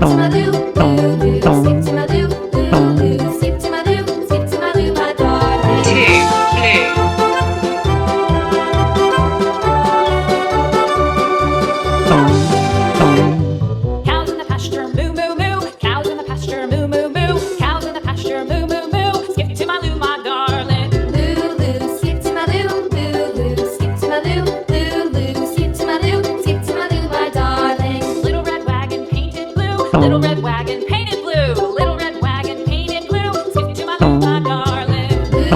to my loo, loo, loo. Skip to my loo, loo, loo. Skip to my loo, skip to my loo, my darling. 2 blue. Cows in the pasture, moo, moo, moo. Cows in the pasture, moo, moo, moo. Cows in the pasture, moo, moo, moo. Skip to my loo, my darling. Loo, loo. Skip to my loo, loo, loo. Skip to my loo, loo, loo. Skip to my loo, skip to my loo, my darling. Little red wagon painted blue. Little red wagon painted blue. Little red wagon painted blue. Skip to my loo, my darling. Loo.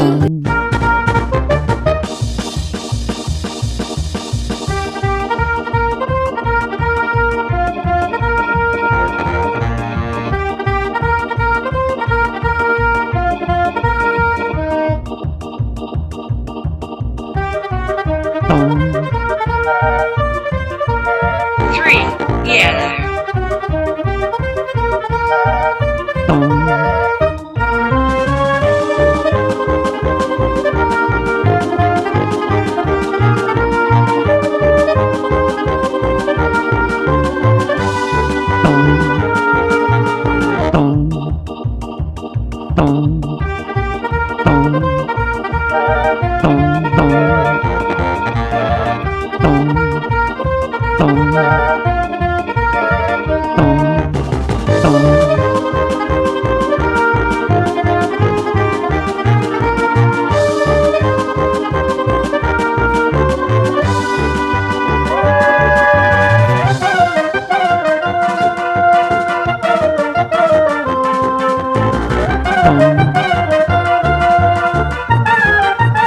Three yellow.